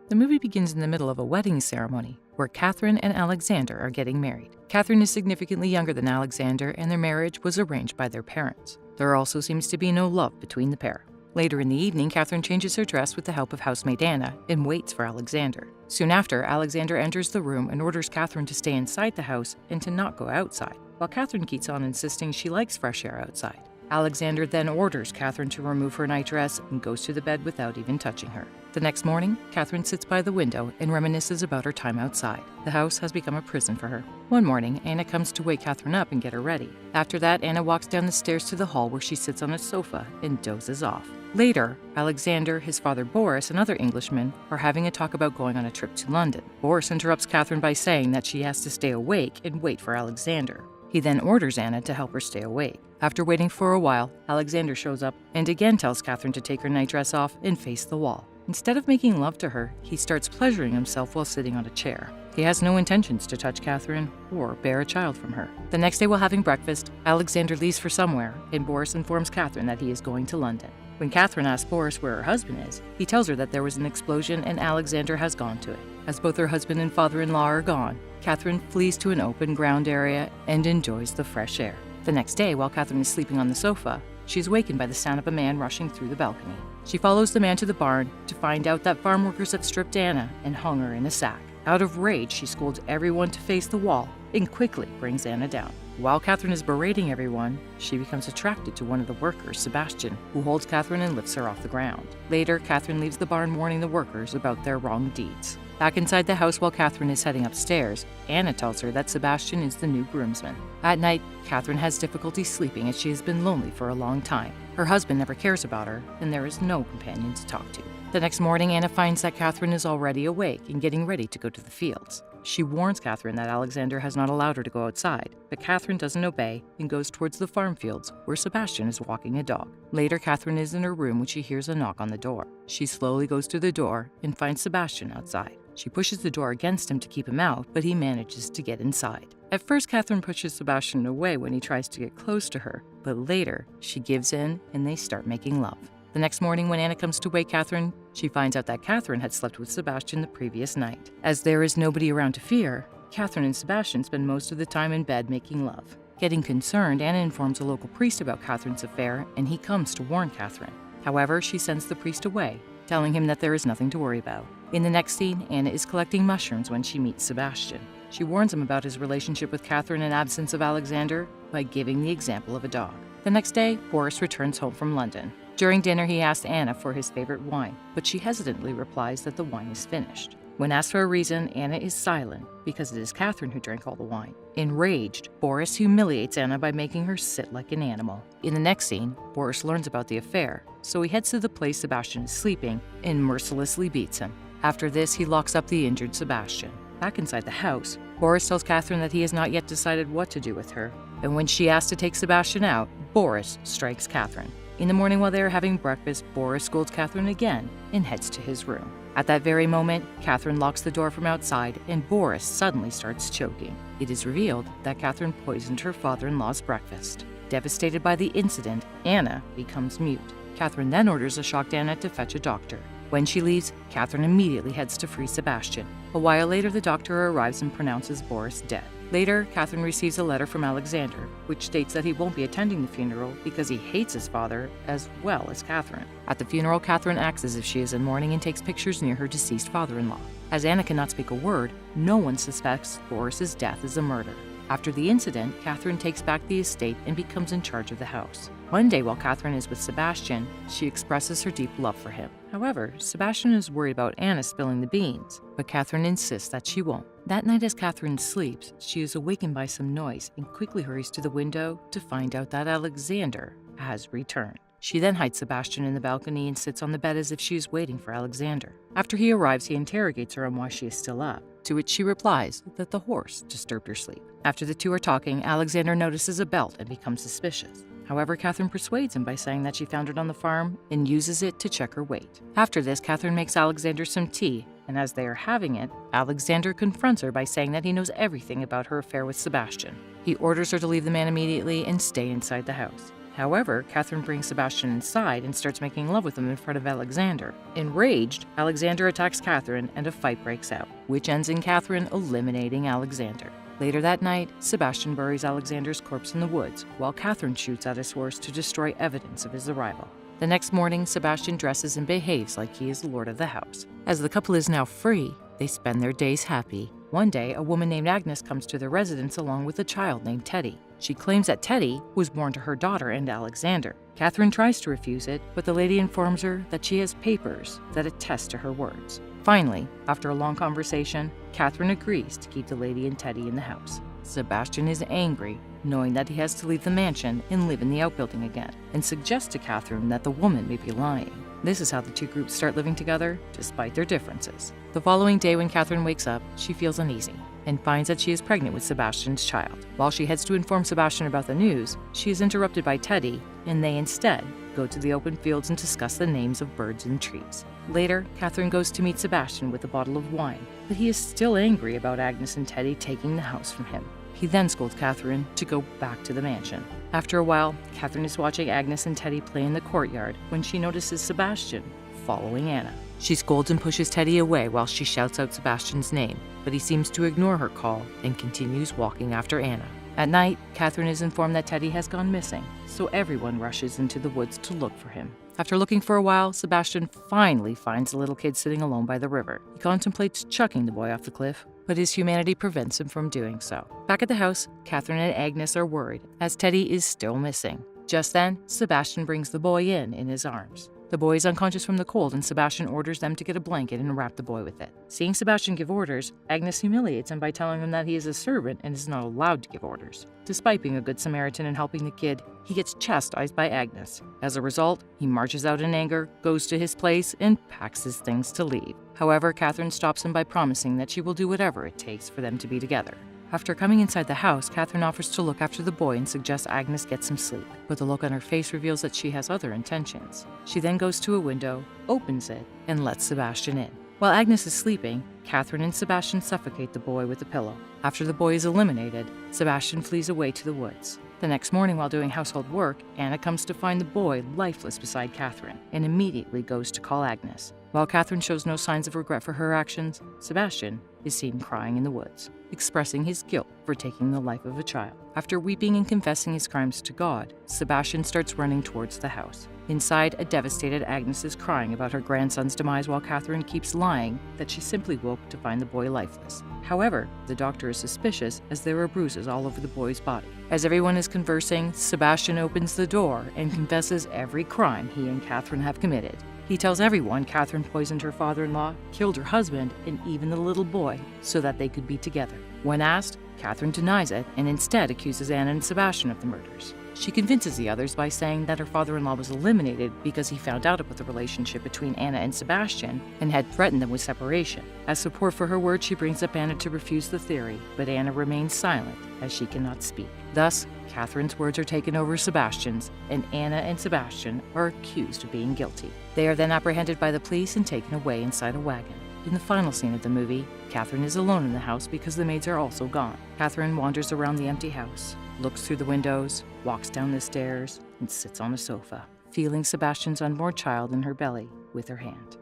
The movie begins in the middle of a wedding ceremony where Catherine and Alexander are getting married. Catherine is significantly younger than Alexander, and their marriage was arranged by their parents. There also seems to be no love between the pair. Later in the evening, Catherine changes her dress with the help of housemaid Anna and waits for Alexander. Soon after, Alexander enters the room and orders Catherine to stay inside the house and to not go outside, while Catherine keeps on insisting she likes fresh air outside. Alexander then orders Catherine to remove her nightdress and goes to the bed without even touching her. The next morning, Catherine sits by the window and reminisces about her time outside. The house has become a prison for her. One morning, Anna comes to wake Catherine up and get her ready. After that, Anna walks down the stairs to the hall where she sits on a sofa and dozes off. Later, Alexander, his father Boris, and other Englishmen are having a talk about going on a trip to London. Boris interrupts Catherine by saying that she has to stay awake and wait for Alexander. He then orders Anna to help her stay awake. After waiting for a while, Alexander shows up and again tells Catherine to take her nightdress off and face the wall. Instead of making love to her, he starts pleasuring himself while sitting on a chair. He has no intentions to touch Catherine or bear a child from her. The next day while having breakfast, Alexander leaves for somewhere, and Boris informs Catherine that he is going to London. When Catherine asks Boris where her husband is, he tells her that there was an explosion and Alexander has gone to it. As both her husband and father-in-law are gone, Catherine flees to an open ground area and enjoys the fresh air. The next day, while Catherine is sleeping on the sofa, she is awakened by the sound of a man rushing through the balcony. She follows the man to the barn to find out that farm workers have stripped Anna and hung her in a sack. Out of rage, she scolds everyone to face the wall and quickly brings Anna down. While Catherine is berating everyone, she becomes attracted to one of the workers, Sebastian, who holds Catherine and lifts her off the ground. Later, Catherine leaves the barn warning the workers about their wrong deeds. Back inside the house while Catherine is heading upstairs, Anna tells her that Sebastian is the new groomsman. At night, Catherine has difficulty sleeping as she has been lonely for a long time. Her husband never cares about her, and there is no companion to talk to. The next morning, Anna finds that Catherine is already awake and getting ready to go to the fields. She warns Catherine that Alexander has not allowed her to go outside, but Catherine doesn't obey and goes towards the farm fields where Sebastian is walking a dog. Later, Catherine is in her room when she hears a knock on the door. She slowly goes to the door and finds Sebastian outside. She pushes the door against him to keep him out, but he manages to get inside. At first, Catherine pushes Sebastian away when he tries to get close to her, but later, she gives in and they start making love. The next morning, when Anna comes to wake Catherine, she finds out that Catherine had slept with Sebastian the previous night. As there is nobody around to fear, Catherine and Sebastian spend most of the time in bed making love. Getting concerned, Anna informs a local priest about Catherine's affair, and he comes to warn Catherine. However, she sends the priest away, telling him that there is nothing to worry about. In the next scene, Anna is collecting mushrooms when she meets Sebastian. She warns him about his relationship with Catherine and absence of Alexander by giving the example of a dog. The next day, Boris returns home from London. During dinner, he asks Anna for his favorite wine, but she hesitantly replies that the wine is finished. When asked for a reason, Anna is silent because it is Catherine who drank all the wine. Enraged, Boris humiliates Anna by making her sit like an animal. In the next scene, Boris learns about the affair, so he heads to the place Sebastian is sleeping and mercilessly beats him. After this, he locks up the injured Sebastian. Back inside the house, Boris tells Catherine that he has not yet decided what to do with her, and when she asks to take Sebastian out, Boris strikes Catherine. In the morning while they are having breakfast, Boris scolds Catherine again and heads to his room. At that very moment, Catherine locks the door from outside and Boris suddenly starts choking. It is revealed that Catherine poisoned her father-in-law's breakfast. Devastated by the incident, Anna becomes mute. Catherine then orders a shocked Anna to fetch a doctor. When she leaves, Catherine immediately heads to free Sebastian. A while later, the doctor arrives and pronounces Boris dead. Later, Catherine receives a letter from Alexander, which states that he won't be attending the funeral because he hates his father as well as Catherine. At the funeral, Catherine acts as if she is in mourning and takes pictures near her deceased father-in-law. As Anna cannot speak a word, no one suspects Boris's death is a murder. After the incident, Catherine takes back the estate and becomes in charge of the house. One day while Catherine is with Sebastian, she expresses her deep love for him. However, Sebastian is worried about Anna spilling the beans, but Catherine insists that she won't. That night as Catherine sleeps, she is awakened by some noise and quickly hurries to the window to find out that Alexander has returned. She then hides Sebastian in the balcony and sits on the bed as if she is waiting for Alexander. After he arrives, he interrogates her on why she is still up, to which she replies that the horse disturbed her sleep. After the two are talking, Alexander notices a belt and becomes suspicious. However, Catherine persuades him by saying that she found it on the farm and uses it to check her weight. After this, Catherine makes Alexander some tea, and as they are having it, Alexander confronts her by saying that he knows everything about her affair with Sebastian. He orders her to leave the man immediately and stay inside the house. However, Catherine brings Sebastian inside and starts making love with him in front of Alexander. Enraged, Alexander attacks Catherine and a fight breaks out, which ends in Catherine eliminating Alexander. Later that night, Sebastian buries Alexander's corpse in the woods, while Catherine shoots at his horse to destroy evidence of his arrival. The next morning, Sebastian dresses and behaves like he is the lord of the house. As the couple is now free, they spend their days happy. One day, a woman named Agnes comes to their residence along with a child named Teddy. She claims that Teddy was born to her daughter and Alexander. Catherine tries to refuse it, but the lady informs her that she has papers that attest to her words. Finally, after a long conversation, Catherine agrees to keep the lady and Teddy in the house. Sebastian is angry, knowing that he has to leave the mansion and live in the outbuilding again, and suggests to Catherine that the woman may be lying. This is how the two groups start living together, despite their differences. The following day, when Catherine wakes up, she feels uneasy and finds that she is pregnant with Sebastian's child. While she heads to inform Sebastian about the news, she is interrupted by Teddy, and they instead go to the open fields and discuss the names of birds and trees. Later, Catherine goes to meet Sebastian with a bottle of wine, but he is still angry about Agnes and Teddy taking the house from him. He then scolds Catherine to go back to the mansion. After a while, Catherine is watching Agnes and Teddy play in the courtyard when she notices Sebastian following Anna. She scolds and pushes Teddy away while she shouts out Sebastian's name, but he seems to ignore her call and continues walking after Anna. At night, Catherine is informed that Teddy has gone missing, so everyone rushes into the woods to look for him. After looking for a while, Sebastian finally finds the little kid sitting alone by the river. He contemplates chucking the boy off the cliff, but his humanity prevents him from doing so. Back at the house, Catherine and Agnes are worried, as Teddy is still missing. Just then, Sebastian brings the boy in his arms. The boy is unconscious from the cold, and Sebastian orders them to get a blanket and wrap the boy with it. Seeing Sebastian give orders, Agnes humiliates him by telling him that he is a servant and is not allowed to give orders. Despite being a good Samaritan and helping the kid, he gets chastised by Agnes. As a result, he marches out in anger, goes to his place, and packs his things to leave. However, Catherine stops him by promising that she will do whatever it takes for them to be together. After coming inside the house, Catherine offers to look after the boy and suggests Agnes get some sleep, but the look on her face reveals that she has other intentions. She then goes to a window, opens it, and lets Sebastian in. While Agnes is sleeping, Catherine and Sebastian suffocate the boy with a pillow. After the boy is eliminated, Sebastian flees away to the woods. The next morning, while doing household work, Anna comes to find the boy lifeless beside Catherine and immediately goes to call Agnes. While Catherine shows no signs of regret for her actions, Sebastian is seen crying in the woods, expressing his guilt for taking the life of a child. After weeping and confessing his crimes to God, Sebastian starts running towards the house. Inside, a devastated Agnes is crying about her grandson's demise while Catherine keeps lying that she simply woke to find the boy lifeless. However, the doctor is suspicious as there are bruises all over the boy's body. As everyone is conversing, Sebastian opens the door and confesses every crime he and Catherine have committed. He tells everyone Catherine poisoned her father-in-law, killed her husband, and even the little boy so that they could be together. When asked, Catherine denies it and instead accuses Anna and Sebastian of the murders. She convinces the others by saying that her father-in-law was eliminated because he found out about the relationship between Anna and Sebastian and had threatened them with separation. As support for her words, she brings up Anna to refuse the theory, but Anna remains silent as she cannot speak. Thus, Catherine's words are taken over Sebastian's, and Anna and Sebastian are accused of being guilty. They are then apprehended by the police and taken away inside a wagon. In the final scene of the movie, Catherine is alone in the house because the maids are also gone. Catherine wanders around the empty house, looks through the windows, walks down the stairs, and sits on a sofa, feeling Sebastian's unborn child in her belly with her hand.